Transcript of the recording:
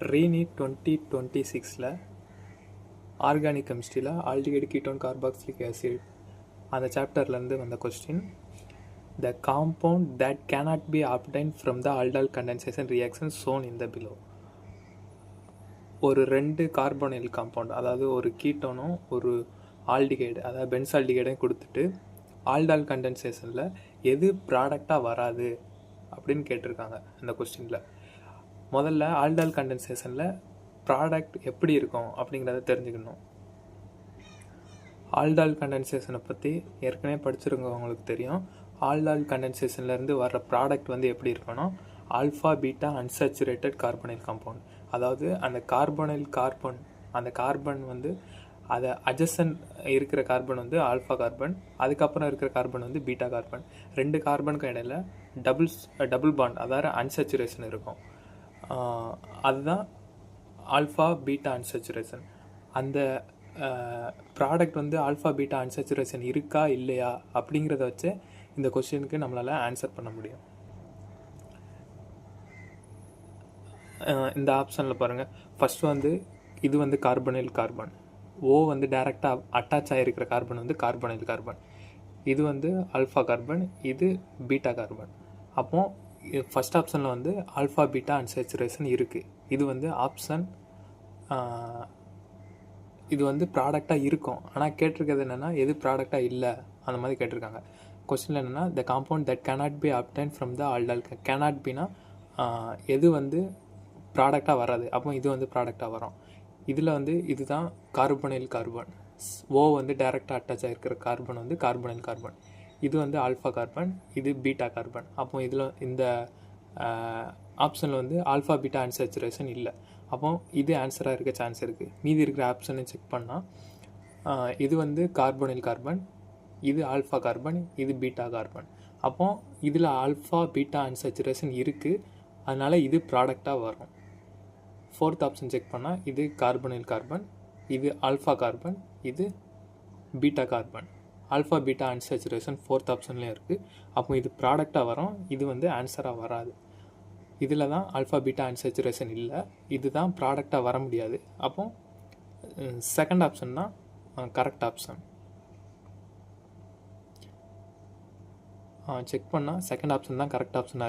Renee 2026ல் organic கெமிஸ்ட்ரியில் aldehyde ketone carboxylic acid அந்த சாப்டர்லேருந்து வந்த question. The compound that cannot be obtained from the aldol condensation reaction shown in the below. ஒரு 2 carbonyl compound, அதாவது ஒரு கீட்டோனும் ஒரு ஆல்டிகைடு, அதாவது பென்சால்டிகைடையும் கொடுத்துட்டு ஆல்டால் கண்டென்சேஷனில் எது ப்ராடக்டாக வராது அப்படின்னு கேட்டிருக்காங்க அந்த கொஸ்டினில். முதல்ல ஆல்டால் கண்டென்சேஷனில் ப்ராடக்ட் எப்படி இருக்கும் அப்படிங்கிறத தெரிஞ்சுக்கணும். ஆல்டால் கண்டென்சேஷனை பற்றி ஏற்கனவே படிச்சிருக்கவங்களுக்கு தெரியும். ஆல்டால் கண்டென்சேஷன்லேருந்து வர்ற ப்ராடக்ட் வந்து எப்படி இருக்கணும், alpha beta unsaturated carbonyl compound. அதாவது அந்த அந்த கார்பன் வந்து அதை அட்ஜசன் இருக்கிற கார்பன் வந்து ஆல்ஃபா கார்பன், அதுக்கப்புறம் இருக்கிற கார்பன் வந்து பீட்டா கார்பன். 2 கார்பனுக்கும் இடையில டபுள் பாண்ட், அதாவது அன்சாச்சுரேஷன் இருக்கும். அதுதான் ஆல்ஃபா பீட்டா அன்சாச்சுரேஷன். அந்த ப்ராடக்ட் வந்து ஆல்ஃபா பீட்டா அன்சாச்சுரேஷன் இருக்கா இல்லையா அப்படிங்கிறத வச்சு இந்த கொஸ்டினுக்கு நம்மளால் ஆன்சர் பண்ண முடியும். இந்த ஆப்ஷனில் பாருங்கள், ஃபஸ்ட்டு வந்து இது வந்து கார்பனைல் கார்பன், ஓ வந்து டைரெக்டாக அட்டாச் ஆகிருக்கிற கார்பன் வந்து கார்பனைல் கார்பன். இது வந்து ஆல்ஃபா கார்பன், இது பீட்டா கார்பன். அப்போது ஃபஸ்ட் ஆப்ஷனில் வந்து ஆல்ஃபா பீட்டா அன்சாச்சுரேஷன் இருக்குது. இது வந்து ஆப்ஷன், இது வந்து ப்ராடக்டாக இருக்கும். ஆனால் கேட்டிருக்கிறது என்னென்னா எது ப்ராடக்டாக இல்லை அந்த மாதிரி கேட்டிருக்காங்க. கொஸ்டினில் என்னென்னா the compound that cannot be obtained from the aldol. Cannot பினா எது வந்து ப்ராடக்டாக வராது, அப்போ இது வந்து ப்ராடக்டாக வரும். இதில் வந்து இதுதான் கார்பனைல் கார்பன், ஓ வந்து டைரெக்டாக அட்டாச் ஆகிருக்கிற கார்பன் வந்து கார்பனைல் கார்பன். இது வந்து ஆல்ஃபா கார்பன், இது பீட்டா கார்பன். அப்போ இதில் இந்த ஆப்ஷனில் வந்து ஆல்ஃபா பீட்டா அன்சாச்சுரேஷன் இல்லை. அப்போ இது ஆன்சராக இருக்க சான்ஸ் இருக்குது. மீதி இருக்கிற ஆப்ஷனை செக் பண்ணால் இது வந்து கார்பனைல் கார்பன், இது ஆல்ஃபா கார்பன், இது பீட்டா கார்பன். அப்போ இதில் ஆல்ஃபா பீட்டா அன்சாச்சுரேஷன் இருக்குது, அதனால் இது ப்ராடக்டாக வரும். ஃபோர்த் ஆப்ஷன் செக் பண்ணால் இது கார்பனைல் கார்பன், இது ஆல்ஃபா கார்பன், இது beta carbon. Alpha beta unsaturation fourth ஆப்ஷன்லேயும் இருக்குது. அப்போ இது ப்ராடக்டாக வரும், இது வந்து ஆன்சராக வராது. இதில் தான் ஆல்ஃபா பீட்டா அன்சாச்சுரேஷன் இல்லை, இது தான் ப்ராடக்டாக வர முடியாது. அப்போ செகண்ட் ஆப்ஷன் தான் கரெக்ட் ஆப்ஷன். செக் பண்ணால் செகண்ட் ஆப்ஷன் தான் கரெக்ட் ஆப்ஷனாக